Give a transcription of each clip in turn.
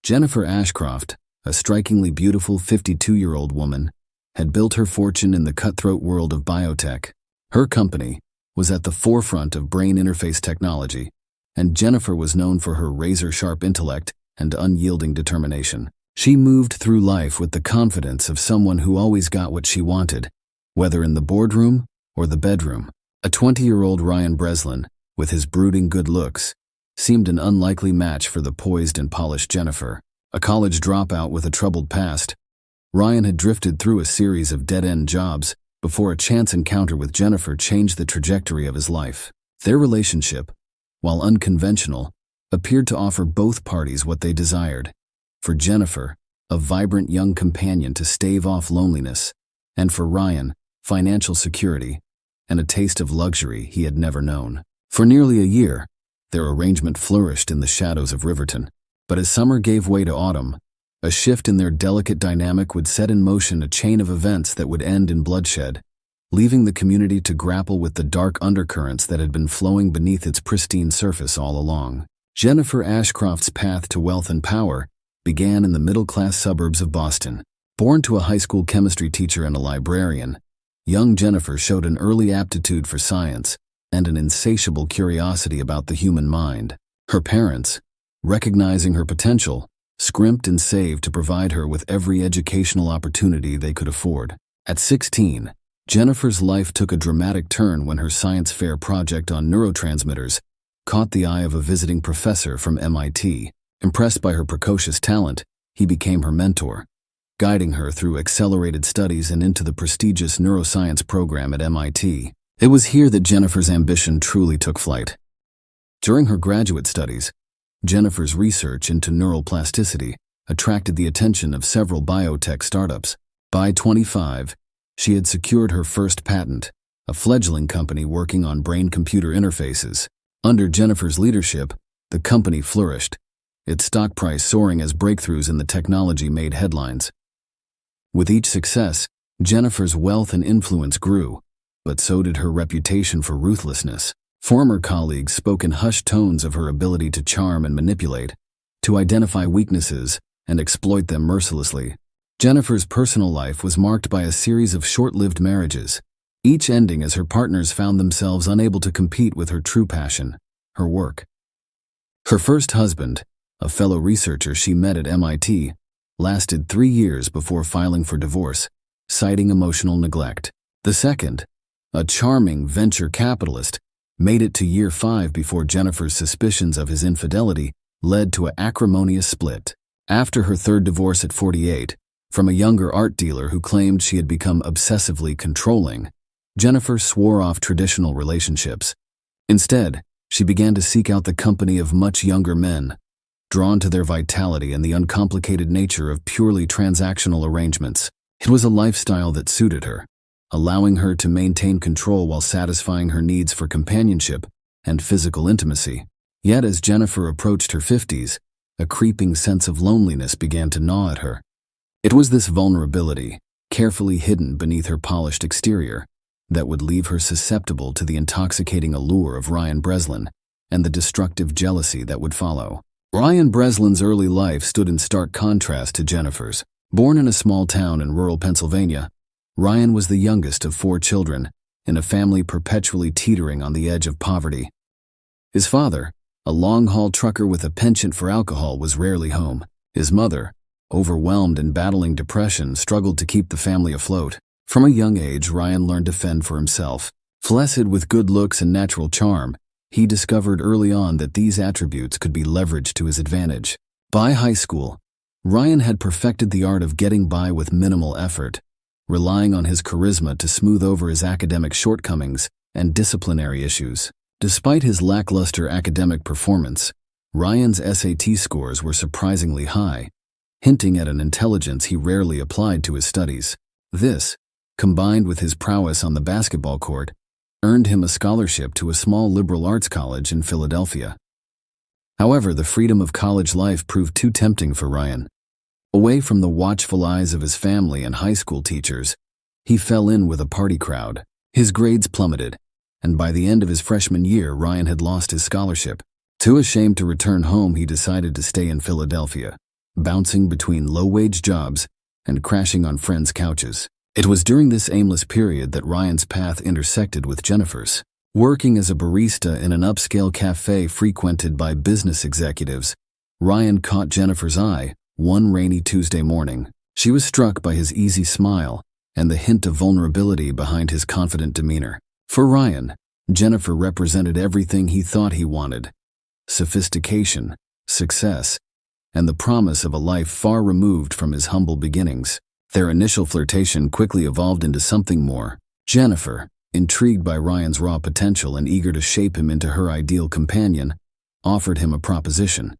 Jennifer Ashcroft, a strikingly beautiful 52-year-old woman, had built her fortune in the cutthroat world of biotech. Her company was at the forefront of brain interface technology, and Jennifer was known for her razor-sharp intellect and unyielding determination. She moved through life with the confidence of someone who always got what she wanted, whether in the boardroom or the bedroom. A 20-year-old Ryan Breslin, with his brooding good looks, seemed an unlikely match for the poised and polished Jennifer. A college dropout with a troubled past, Ryan had drifted through a series of dead-end jobs before a chance encounter with Jennifer changed the trajectory of his life. Their relationship, while unconventional, appeared to offer both parties what they desired. For Jennifer, a vibrant young companion to stave off loneliness, and for Ryan, financial security and a taste of luxury he had never known. For nearly a year, their arrangement flourished in the shadows of Riverton. But as summer gave way to autumn, a shift in their delicate dynamic would set in motion a chain of events that would end in bloodshed, leaving the community to grapple with the dark undercurrents that had been flowing beneath its pristine surface all along. Jennifer Ashcroft's path to wealth and power began in the middle-class suburbs of Boston. Born to a high school chemistry teacher and a librarian, young Jennifer showed an early aptitude for science and an insatiable curiosity about the human mind. Her parents, recognizing her potential, scrimped and saved to provide her with every educational opportunity they could afford. At 16, Jennifer's life took a dramatic turn when her science fair project on neurotransmitters caught the eye of a visiting professor from MIT. Impressed by her precocious talent, he became her mentor, guiding her through accelerated studies and into the prestigious neuroscience program at MIT. It was here that Jennifer's ambition truly took flight. During her graduate studies, Jennifer's research into neural plasticity attracted the attention of several biotech startups. By 25, she had secured her first patent, a fledgling company working on brain-computer interfaces. Under Jennifer's leadership, the company flourished, its stock price soaring as breakthroughs in the technology made headlines. With each success, Jennifer's wealth and influence grew, but so did her reputation for ruthlessness. Former colleagues spoke in hushed tones of her ability to charm and manipulate, to identify weaknesses and exploit them mercilessly. Jennifer's personal life was marked by a series of short-lived marriages, each ending as her partners found themselves unable to compete with her true passion, her work. Her first husband, a fellow researcher she met at MIT, lasted 3 years before filing for divorce, citing emotional neglect. The second, a charming venture capitalist, made it to year 5 before Jennifer's suspicions of his infidelity led to an acrimonious split. After her third divorce at 48, from a younger art dealer who claimed she had become obsessively controlling, Jennifer swore off traditional relationships. Instead, she began to seek out the company of much younger men, drawn to their vitality and the uncomplicated nature of purely transactional arrangements. It was a lifestyle that suited her, allowing her to maintain control while satisfying her needs for companionship and physical intimacy. Yet as Jennifer approached her 50s, a creeping sense of loneliness began to gnaw at her. It was this vulnerability, carefully hidden beneath her polished exterior, that would leave her susceptible to the intoxicating allure of Ryan Breslin and the destructive jealousy that would follow. Ryan Breslin's early life stood in stark contrast to Jennifer's. Born in a small town in rural Pennsylvania, Ryan was the youngest of 4 children in a family perpetually teetering on the edge of poverty. His father, a long-haul trucker with a penchant for alcohol, was rarely home. His mother, overwhelmed and battling depression, struggled to keep the family afloat. From a young age, Ryan learned to fend for himself. Blessed with good looks and natural charm, he discovered early on that these attributes could be leveraged to his advantage. By high school, Ryan had perfected the art of getting by with minimal effort, relying on his charisma to smooth over his academic shortcomings and disciplinary issues. Despite his lackluster academic performance, Ryan's SAT scores were surprisingly high, hinting at an intelligence he rarely applied to his studies. This, combined with his prowess on the basketball court, earned him a scholarship to a small liberal arts college in Philadelphia. However, the freedom of college life proved too tempting for Ryan. Away from the watchful eyes of his family and high school teachers, he fell in with a party crowd. His grades plummeted, and by the end of his freshman year, Ryan had lost his scholarship. Too ashamed to return home, he decided to stay in Philadelphia, bouncing between low-wage jobs and crashing on friends' couches. It was during this aimless period that Ryan's path intersected with Jennifer's. Working as a barista in an upscale cafe frequented by business executives, Ryan caught Jennifer's eye one rainy Tuesday morning. She was struck by his easy smile and the hint of vulnerability behind his confident demeanor. For Ryan, Jennifer represented everything he thought he wanted: sophistication, success, and the promise of a life far removed from his humble beginnings. Their initial flirtation quickly evolved into something more. Jennifer, intrigued by Ryan's raw potential and eager to shape him into her ideal companion, offered him a proposition.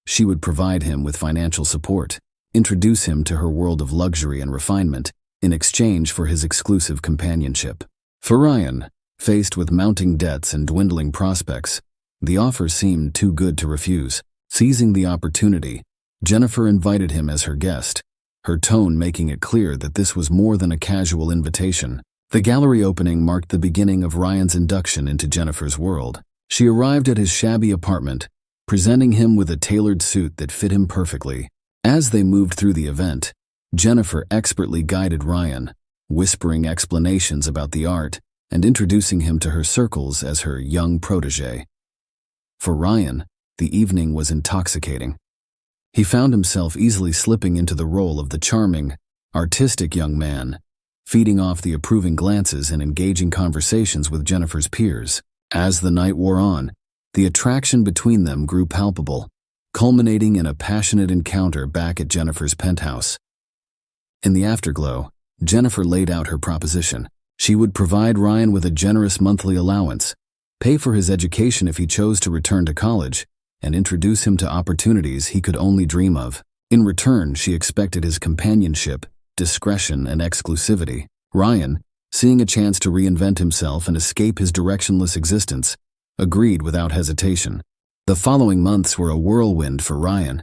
She would provide him with financial support, introduce him to her world of luxury and refinement, in exchange for his exclusive companionship. For Ryan, faced with mounting debts and dwindling prospects, the offer seemed too good to refuse. Seizing the opportunity, Jennifer invited him as her guest, her tone making it clear that this was more than a casual invitation. The gallery opening marked the beginning of Ryan's induction into Jennifer's world. She arrived at his shabby apartment, presenting him with a tailored suit that fit him perfectly. As they moved through the event, Jennifer expertly guided Ryan, whispering explanations about the art and introducing him to her circles as her young protégé. For Ryan, the evening was intoxicating. He found himself easily slipping into the role of the charming, artistic young man, feeding off the approving glances and engaging conversations with Jennifer's peers. As the night wore on, the attraction between them grew palpable, culminating in a passionate encounter back at Jennifer's penthouse. In the afterglow, Jennifer laid out her proposition. She would provide Ryan with a generous monthly allowance, pay for his education if he chose to return to college, and introduce him to opportunities he could only dream of. In return, she expected his companionship, discretion, and exclusivity. Ryan, seeing a chance to reinvent himself and escape his directionless existence, agreed without hesitation. The following months were a whirlwind for Ryan.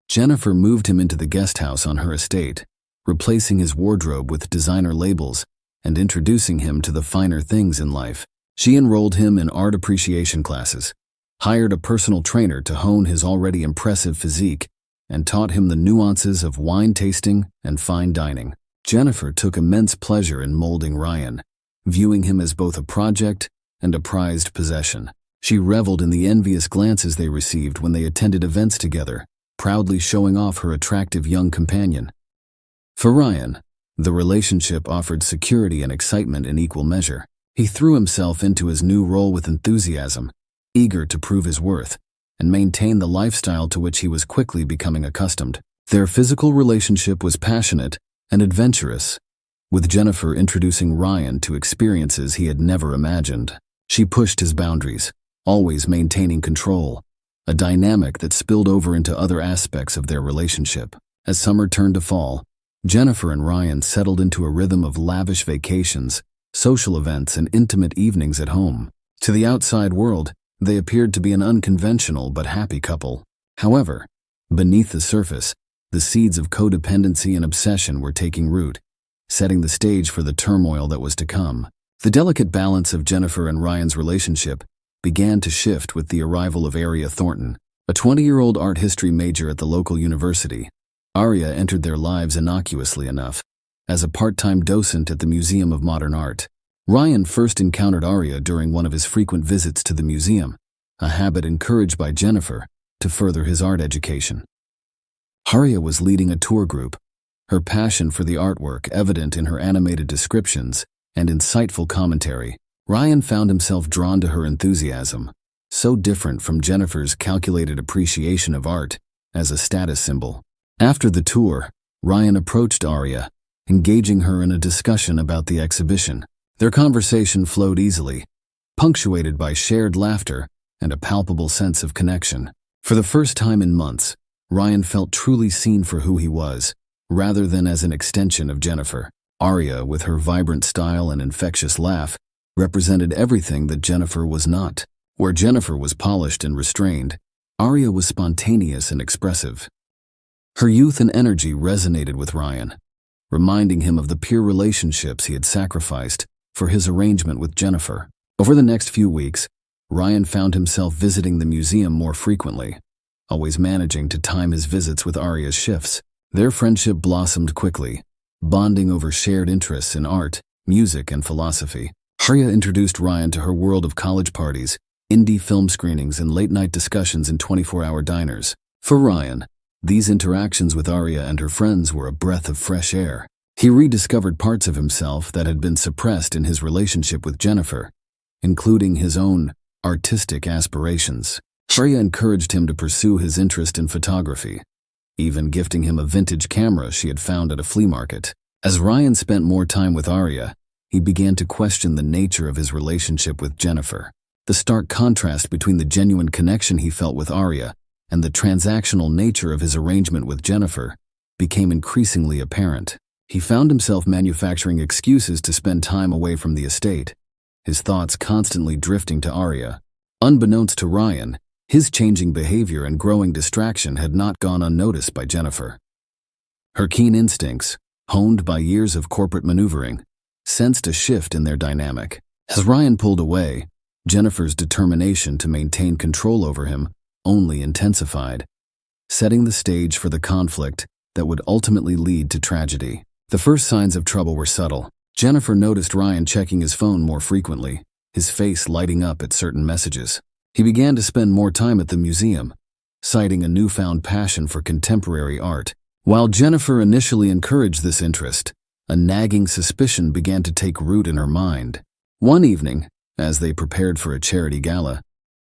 Jennifer moved him into the guest house on her estate, replacing his wardrobe with designer labels and introducing him to the finer things in life. She enrolled him in art appreciation classes, hired a personal trainer to hone his already impressive physique, and taught him the nuances of wine tasting and fine dining. Jennifer took immense pleasure in molding Ryan, viewing him as both a project and a prized possession. She reveled in the envious glances they received when they attended events together, proudly showing off her attractive young companion. For Ryan, the relationship offered security and excitement in equal measure. He threw himself into his new role with enthusiasm, eager to prove his worth and maintain the lifestyle to which he was quickly becoming accustomed. Their physical relationship was passionate and adventurous, with Jennifer introducing Ryan to experiences he had never imagined. She pushed his boundaries, always maintaining control, a dynamic that spilled over into other aspects of their relationship. As summer turned to fall, Jennifer and Ryan settled into a rhythm of lavish vacations, social events, and intimate evenings at home. To the outside world, they appeared to be an unconventional but happy couple. However, beneath the surface, the seeds of codependency and obsession were taking root, setting the stage for the turmoil that was to come. The delicate balance of Jennifer and Ryan's relationship began to shift with the arrival of Aria Thornton, a 20-year-old art history major at the local university. Aria entered their lives innocuously enough, as a part-time docent at the Museum of Modern Art. Ryan first encountered Aria during one of his frequent visits to the museum, a habit encouraged by Jennifer to further his art education. Aria was leading a tour group, her passion for the artwork evident in her animated descriptions and insightful commentary. Ryan found himself drawn to her enthusiasm, so different from Jennifer's calculated appreciation of art as a status symbol. After the tour, Ryan approached Aria, engaging her in a discussion about the exhibition. Their conversation flowed easily, punctuated by shared laughter and a palpable sense of connection. For the first time in months, Ryan felt truly seen for who he was, rather than as an extension of Jennifer. Aria, with her vibrant style and infectious laugh, represented everything that Jennifer was not. Where Jennifer was polished and restrained, Aria was spontaneous and expressive. Her youth and energy resonated with Ryan, reminding him of the peer relationships he had sacrificed for his arrangement with Jennifer. Over the next few weeks, Ryan found himself visiting the museum more frequently, always managing to time his visits with Arya's shifts. Their friendship blossomed quickly, bonding over shared interests in art, music, and philosophy. Arya introduced Ryan to her world of college parties, indie film screenings, and late-night discussions in 24-hour diners. For Ryan, these interactions with Arya and her friends were a breath of fresh air. He rediscovered parts of himself that had been suppressed in his relationship with Jennifer, including his own artistic aspirations. Arya encouraged him to pursue his interest in photography, even gifting him a vintage camera she had found at a flea market. As Ryan spent more time with Arya, he began to question the nature of his relationship with Jennifer. The stark contrast between the genuine connection he felt with Arya and the transactional nature of his arrangement with Jennifer became increasingly apparent. He found himself manufacturing excuses to spend time away from the estate, his thoughts constantly drifting to Arya. Unbeknownst to Ryan, his changing behavior and growing distraction had not gone unnoticed by Jennifer. Her keen instincts, honed by years of corporate maneuvering, sensed a shift in their dynamic. As Ryan pulled away, Jennifer's determination to maintain control over him only intensified, setting the stage for the conflict that would ultimately lead to tragedy. The first signs of trouble were subtle. Jennifer noticed Ryan checking his phone more frequently, his face lighting up at certain messages. He began to spend more time at the museum, citing a newfound passion for contemporary art. While Jennifer initially encouraged this interest, a nagging suspicion began to take root in her mind. One evening, as they prepared for a charity gala,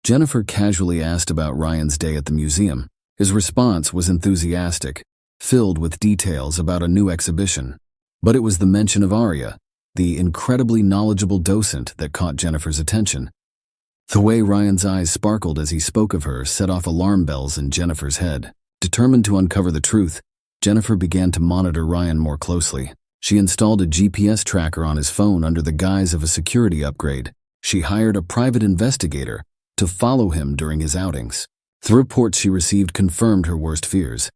Jennifer casually asked about Ryan's day at the museum. His response was enthusiastic, filled with details about a new exhibition. But it was the mention of Arya, the incredibly knowledgeable docent, that caught Jennifer's attention. The way Ryan's eyes sparkled as he spoke of her set off alarm bells in Jennifer's head. Determined to uncover the truth, Jennifer began to monitor Ryan more closely. She installed a GPS tracker on his phone under the guise of a security upgrade. She hired a private investigator to follow him during his outings. The reports she received confirmed her worst fears.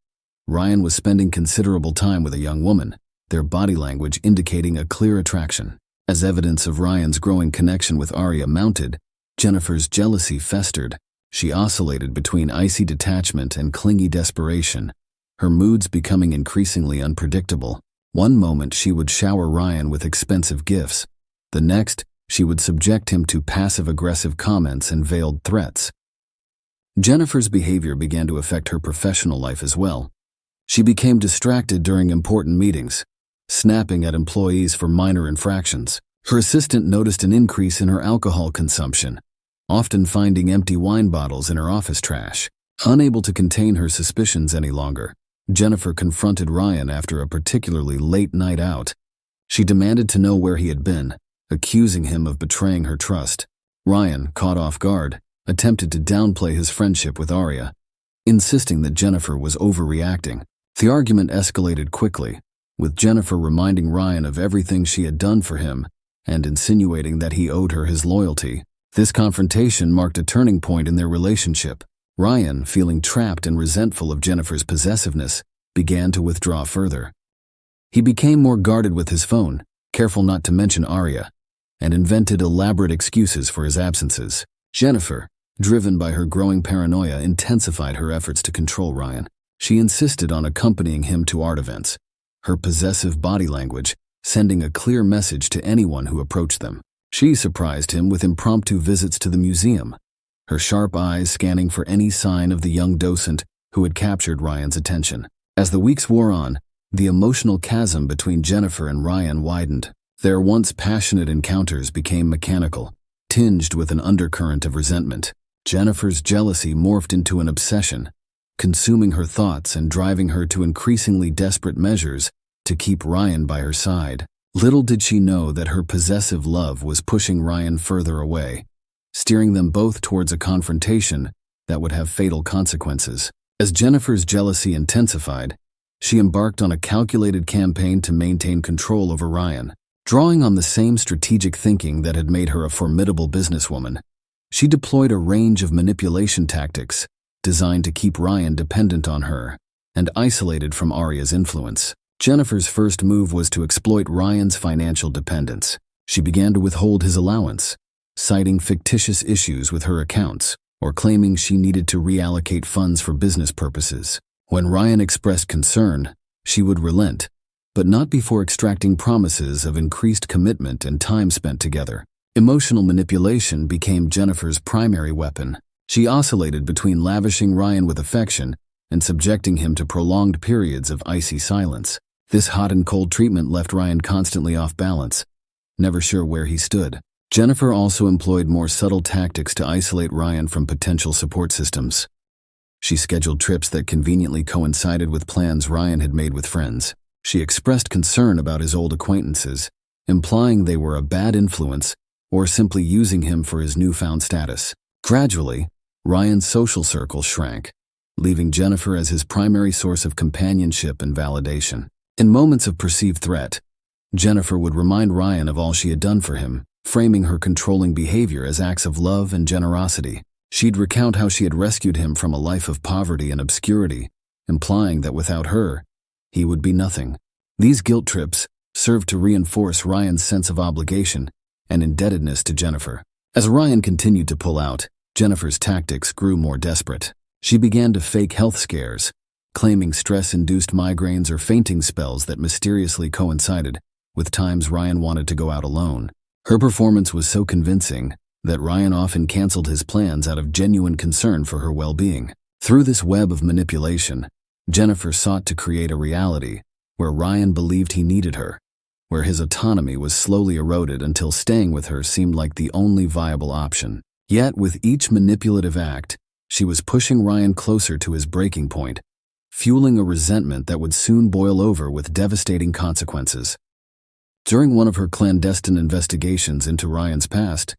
Ryan was spending considerable time with a young woman, their body language indicating a clear attraction. As evidence of Ryan's growing connection with Arya mounted, Jennifer's jealousy festered. She oscillated between icy detachment and clingy desperation, her moods becoming increasingly unpredictable. One moment she would shower Ryan with expensive gifts. The next, she would subject him to passive-aggressive comments and veiled threats. Jennifer's behavior began to affect her professional life as well. She became distracted during important meetings, snapping at employees for minor infractions. Her assistant noticed an increase in her alcohol consumption, often finding empty wine bottles in her office trash. Unable to contain her suspicions any longer, Jennifer confronted Ryan after a particularly late night out. She demanded to know where he had been, accusing him of betraying her trust. Ryan, caught off guard, attempted to downplay his friendship with Arya, insisting that Jennifer was overreacting. The argument escalated quickly, with Jennifer reminding Ryan of everything she had done for him and insinuating that he owed her his loyalty. This confrontation marked a turning point in their relationship. Ryan, feeling trapped and resentful of Jennifer's possessiveness, began to withdraw further. He became more guarded with his phone, careful not to mention Arya, and invented elaborate excuses for his absences. Jennifer, driven by her growing paranoia, intensified her efforts to control Ryan. She insisted on accompanying him to art events, her possessive body language sending a clear message to anyone who approached them. She surprised him with impromptu visits to the museum, her sharp eyes scanning for any sign of the young docent who had captured Ryan's attention. As the weeks wore on, the emotional chasm between Jennifer and Ryan widened. Their once passionate encounters became mechanical, tinged with an undercurrent of resentment. Jennifer's jealousy morphed into an obsession, consuming her thoughts and driving her to increasingly desperate measures to keep Ryan by her side. Little did she know that her possessive love was pushing Ryan further away, steering them both towards a confrontation that would have fatal consequences. As Jennifer's jealousy intensified, she embarked on a calculated campaign to maintain control over Ryan. Drawing on the same strategic thinking that had made her a formidable businesswoman, she deployed a range of manipulation tactics designed to keep Ryan dependent on her and isolated from Arya's influence. Jennifer's first move was to exploit Ryan's financial dependence. She began to withhold his allowance, citing fictitious issues with her accounts, or claiming she needed to reallocate funds for business purposes. When Ryan expressed concern, she would relent, but not before extracting promises of increased commitment and time spent together. Emotional manipulation became Jennifer's primary weapon. She oscillated between lavishing Ryan with affection and subjecting him to prolonged periods of icy silence. This hot and cold treatment left Ryan constantly off balance, never sure where he stood. Jennifer also employed more subtle tactics to isolate Ryan from potential support systems. She scheduled trips that conveniently coincided with plans Ryan had made with friends. She expressed concern about his old acquaintances, implying they were a bad influence or simply using him for his newfound status. Gradually, Ryan's social circle shrank, leaving Jennifer as his primary source of companionship and validation. In moments of perceived threat, Jennifer would remind Ryan of all she had done for him, framing her controlling behavior as acts of love and generosity. She'd recount how she had rescued him from a life of poverty and obscurity, implying that without her, he would be nothing. These guilt trips served to reinforce Ryan's sense of obligation and indebtedness to Jennifer. As Ryan continued to pull out, Jennifer's tactics grew more desperate. She began to fake health scares, claiming stress-induced migraines or fainting spells that mysteriously coincided with times Ryan wanted to go out alone. Her performance was so convincing that Ryan often canceled his plans out of genuine concern for her well-being. Through this web of manipulation, Jennifer sought to create a reality where Ryan believed he needed her, where his autonomy was slowly eroded until staying with her seemed like the only viable option. Yet, with each manipulative act, she was pushing Ryan closer to his breaking point, fueling a resentment that would soon boil over with devastating consequences. During one of her clandestine investigations into Ryan's past,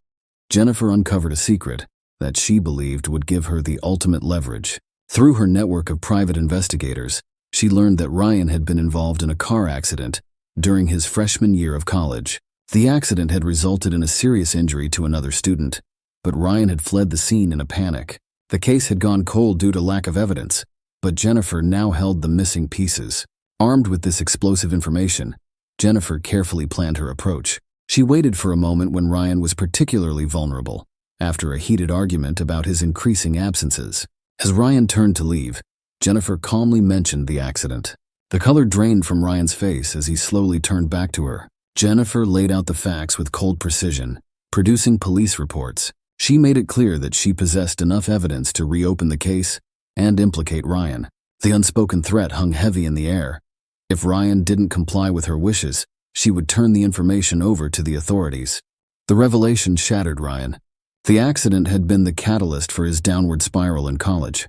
Jennifer uncovered a secret that she believed would give her the ultimate leverage. Through her network of private investigators, she learned that Ryan had been involved in a car accident during his freshman year of college. The accident had resulted in a serious injury to another student, but Ryan had fled the scene in a panic. The case had gone cold due to lack of evidence, but Jennifer now held the missing pieces. Armed with this explosive information, Jennifer carefully planned her approach. She waited for a moment when Ryan was particularly vulnerable, after a heated argument about his increasing absences. As Ryan turned to leave, Jennifer calmly mentioned the accident. The color drained from Ryan's face as he slowly turned back to her. Jennifer laid out the facts with cold precision, producing police reports. She made it clear that she possessed enough evidence to reopen the case and implicate Ryan. The unspoken threat hung heavy in the air. If Ryan didn't comply with her wishes, she would turn the information over to the authorities. The revelation shattered Ryan. The accident had been the catalyst for his downward spiral in college,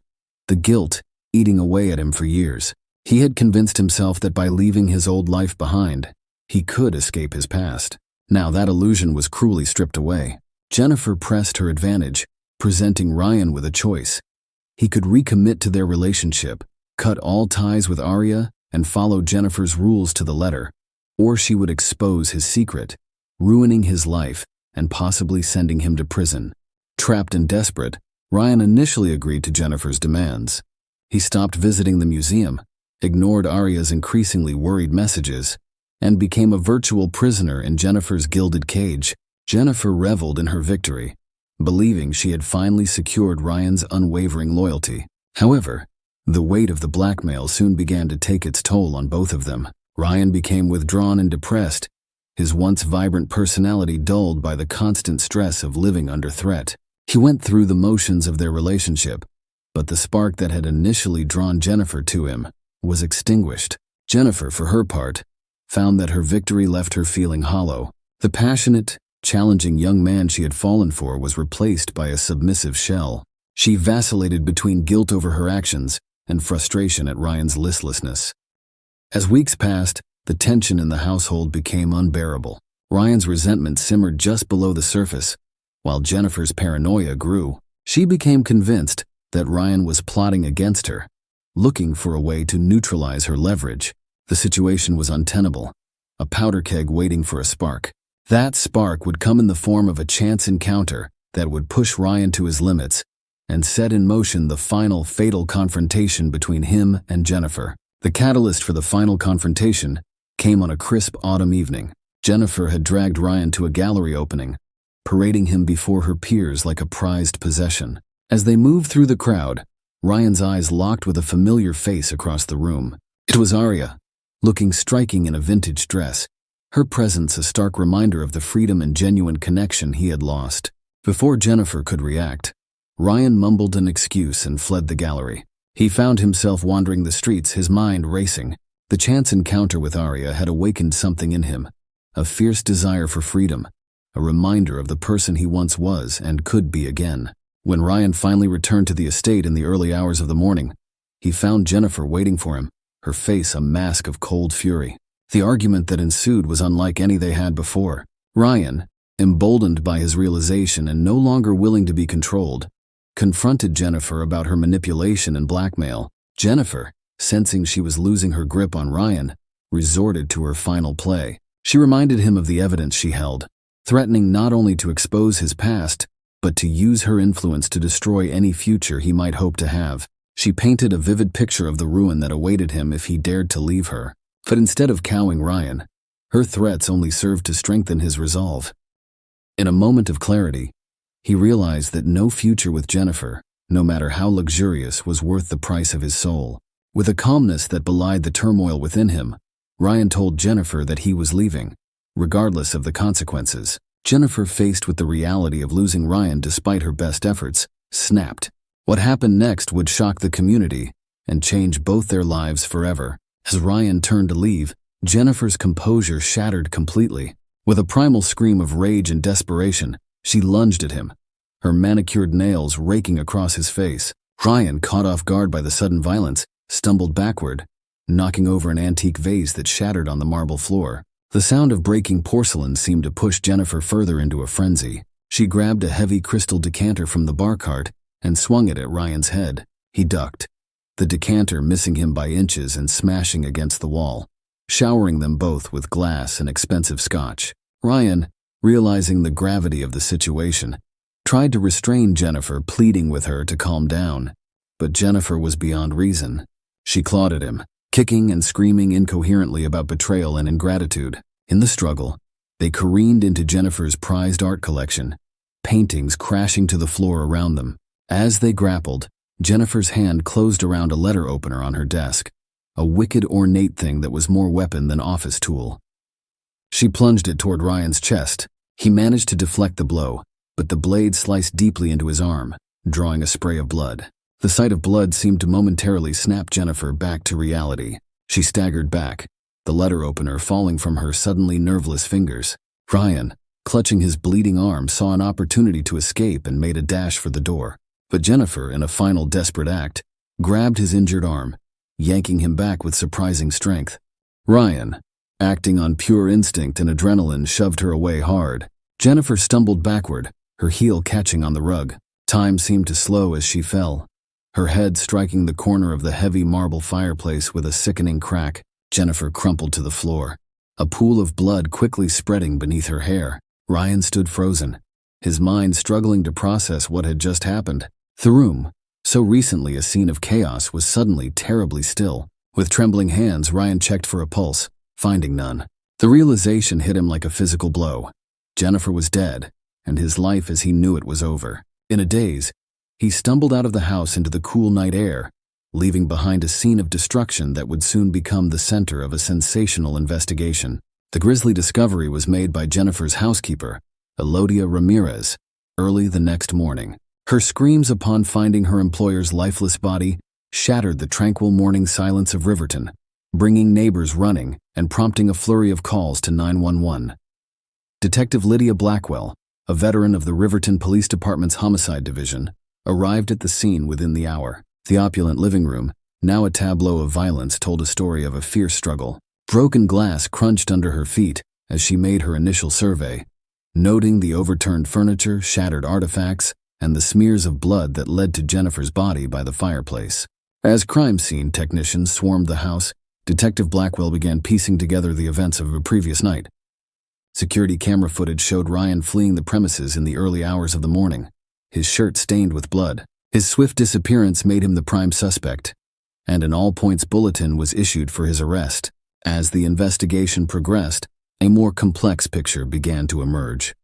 the guilt eating away at him for years. He had convinced himself that by leaving his old life behind, he could escape his past. Now that illusion was cruelly stripped away. Jennifer pressed her advantage, presenting Ryan with a choice. He could recommit to their relationship, cut all ties with Aria, and follow Jennifer's rules to the letter, or she would expose his secret, ruining his life and possibly sending him to prison. Trapped and desperate, Ryan initially agreed to Jennifer's demands. He stopped visiting the museum, ignored Aria's increasingly worried messages, and became a virtual prisoner in Jennifer's gilded cage. Jennifer reveled in her victory, believing she had finally secured Ryan's unwavering loyalty. However, the weight of the blackmail soon began to take its toll on both of them. Ryan became withdrawn and depressed, his once vibrant personality dulled by the constant stress of living under threat. He went through the motions of their relationship, but the spark that had initially drawn Jennifer to him was extinguished. Jennifer, for her part, found that her victory left her feeling hollow. The passionate, challenging young man she had fallen for was replaced by a submissive shell. She vacillated between guilt over her actions and frustration at Ryan's listlessness. As weeks passed, the tension in the household became unbearable. Ryan's resentment simmered just below the surface, while Jennifer's paranoia grew. She became convinced that Ryan was plotting against her, looking for a way to neutralize her leverage. The situation was untenable, a powder keg waiting for a spark. That spark would come in the form of a chance encounter that would push Ryan to his limits and set in motion the final fatal confrontation between him and Jennifer. The catalyst for the final confrontation came on a crisp autumn evening. Jennifer had dragged Ryan to a gallery opening, parading him before her peers like a prized possession. As they moved through the crowd, Ryan's eyes locked with a familiar face across the room. It was Arya, looking striking in a vintage dress, her presence a stark reminder of the freedom and genuine connection he had lost. Before Jennifer could react, Ryan mumbled an excuse and fled the gallery. He found himself wandering the streets, his mind racing. The chance encounter with Arya had awakened something in him, a fierce desire for freedom, a reminder of the person he once was and could be again. When Ryan finally returned to the estate in the early hours of the morning, he found Jennifer waiting for him, her face a mask of cold fury. The argument that ensued was unlike any they had before. Ryan, emboldened by his realization and no longer willing to be controlled, confronted Jennifer about her manipulation and blackmail. Jennifer, sensing she was losing her grip on Ryan, resorted to her final play. She reminded him of the evidence she held, threatening not only to expose his past, but to use her influence to destroy any future he might hope to have. She painted a vivid picture of the ruin that awaited him if he dared to leave her. But instead of cowing Ryan, her threats only served to strengthen his resolve. In a moment of clarity, he realized that no future with Jennifer, no matter how luxurious, was worth the price of his soul. With a calmness that belied the turmoil within him, Ryan told Jennifer that he was leaving, regardless of the consequences. Jennifer, faced with the reality of losing Ryan despite her best efforts, snapped. What happened next would shock the community and change both their lives forever. As Ryan turned to leave, Jennifer's composure shattered completely. With a primal scream of rage and desperation, she lunged at him, her manicured nails raking across his face. Ryan, caught off guard by the sudden violence, stumbled backward, knocking over an antique vase that shattered on the marble floor. The sound of breaking porcelain seemed to push Jennifer further into a frenzy. She grabbed a heavy crystal decanter from the bar cart and swung it at Ryan's head. He ducked, the decanter missing him by inches and smashing against the wall, showering them both with glass and expensive scotch. Ryan, realizing the gravity of the situation, tried to restrain Jennifer, pleading with her to calm down. But Jennifer was beyond reason. She clawed at him, kicking and screaming incoherently about betrayal and ingratitude. In the struggle, they careened into Jennifer's prized art collection, paintings crashing to the floor around them. As they grappled, Jennifer's hand closed around a letter opener on her desk, a wicked, ornate thing that was more weapon than office tool. She plunged it toward Ryan's chest. He managed to deflect the blow, but the blade sliced deeply into his arm, drawing a spray of blood. The sight of blood seemed to momentarily snap Jennifer back to reality. She staggered back, the letter opener falling from her suddenly nerveless fingers. Ryan, clutching his bleeding arm, saw an opportunity to escape and made a dash for the door. But Jennifer, in a final desperate act, grabbed his injured arm, yanking him back with surprising strength. Ryan, acting on pure instinct and adrenaline, shoved her away hard. Jennifer stumbled backward, her heel catching on the rug. Time seemed to slow as she fell, her head striking the corner of the heavy marble fireplace with a sickening crack. Jennifer crumpled to the floor, a pool of blood quickly spreading beneath her hair. Ryan stood frozen, his mind struggling to process what had just happened. The room, so recently a scene of chaos, was suddenly terribly still. With trembling hands, Ryan checked for a pulse, finding none. The realization hit him like a physical blow. Jennifer was dead, and his life as he knew it was over. In a daze, he stumbled out of the house into the cool night air, leaving behind a scene of destruction that would soon become the center of a sensational investigation. The grisly discovery was made by Jennifer's housekeeper, Elodia Ramirez, early the next morning. Her screams upon finding her employer's lifeless body shattered the tranquil morning silence of Riverton, bringing neighbors running and prompting a flurry of calls to 911. Detective Lydia Blackwell, a veteran of the Riverton Police Department's Homicide Division, arrived at the scene within the hour. The opulent living room, now a tableau of violence, told a story of a fierce struggle. Broken glass crunched under her feet as she made her initial survey, noting the overturned furniture, shattered artifacts, and the smears of blood that led to Jennifer's body by the fireplace. As crime scene technicians swarmed the house, Detective Blackwell began piecing together the events of a previous night. Security camera footage showed Ryan fleeing the premises in the early hours of the morning, his shirt stained with blood. His swift disappearance made him the prime suspect, and an all-points bulletin was issued for his arrest. As the investigation progressed, a more complex picture began to emerge.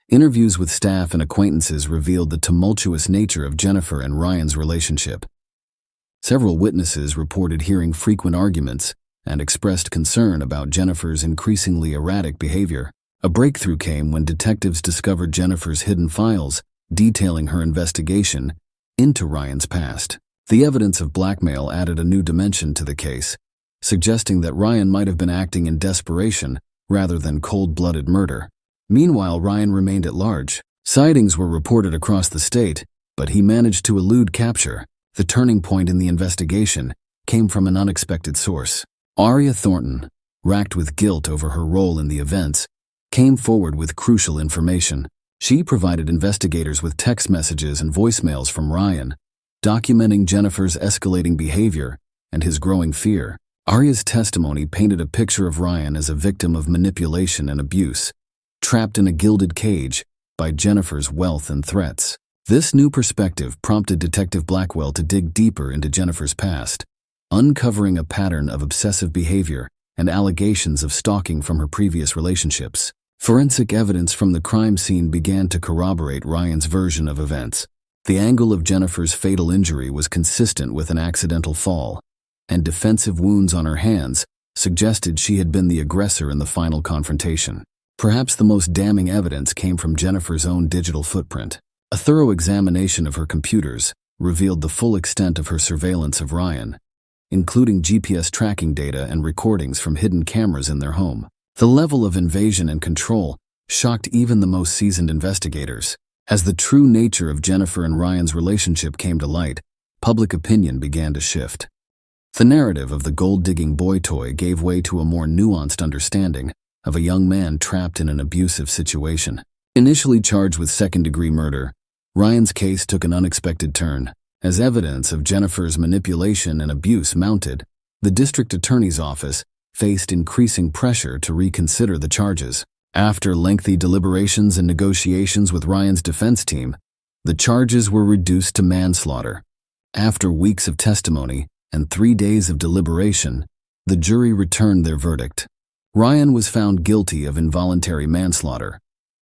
Interviews with staff and acquaintances revealed the tumultuous nature of Jennifer and Ryan's relationship. Several witnesses reported hearing frequent arguments and expressed concern about Jennifer's increasingly erratic behavior. A breakthrough came when detectives discovered Jennifer's hidden files detailing her investigation into Ryan's past. The evidence of blackmail added a new dimension to the case, suggesting that Ryan might have been acting in desperation rather than cold-blooded murder. Meanwhile, Ryan remained at large. Sightings were reported across the state, but he managed to elude capture. The turning point in the investigation came from an unexpected source. Aria Thornton, racked with guilt over her role in the events, came forward with crucial information. She provided investigators with text messages and voicemails from Ryan, documenting Jennifer's escalating behavior and his growing fear. Aria's testimony painted a picture of Ryan as a victim of manipulation and abuse, trapped in a gilded cage by Jennifer's wealth and threats. This new perspective prompted Detective Blackwell to dig deeper into Jennifer's past, uncovering a pattern of obsessive behavior and allegations of stalking from her previous relationships. Forensic evidence from the crime scene began to corroborate Ryan's version of events. The angle of Jennifer's fatal injury was consistent with an accidental fall, and defensive wounds on her hands suggested she had been the aggressor in the final confrontation. Perhaps the most damning evidence came from Jennifer's own digital footprint. A thorough examination of her computers revealed the full extent of her surveillance of Ryan, including GPS tracking data and recordings from hidden cameras in their home. The level of invasion and control shocked even the most seasoned investigators. As the true nature of Jennifer and Ryan's relationship came to light, public opinion began to shift. The narrative of the gold-digging boy toy gave way to a more nuanced understanding of a young man trapped in an abusive situation. Initially charged with second-degree murder, Ryan's case took an unexpected turn. As evidence of Jennifer's manipulation and abuse mounted, the district attorney's office faced increasing pressure to reconsider the charges. After lengthy deliberations and negotiations with Ryan's defense team, the charges were reduced to manslaughter. After weeks of testimony and 3 days of deliberation, the jury returned their verdict. Ryan was found guilty of involuntary manslaughter,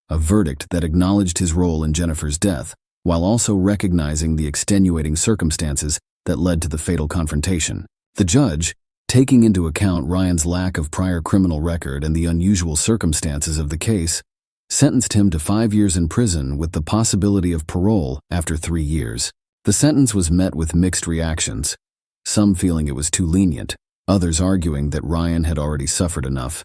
a verdict that acknowledged his role in Jennifer's death, while also recognizing the extenuating circumstances that led to the fatal confrontation. The judge, taking into account Ryan's lack of prior criminal record and the unusual circumstances of the case, sentenced him to 5 years in prison with the possibility of parole after 3 years. The sentence was met with mixed reactions, some feeling it was too lenient, others arguing that Ryan had already suffered enough.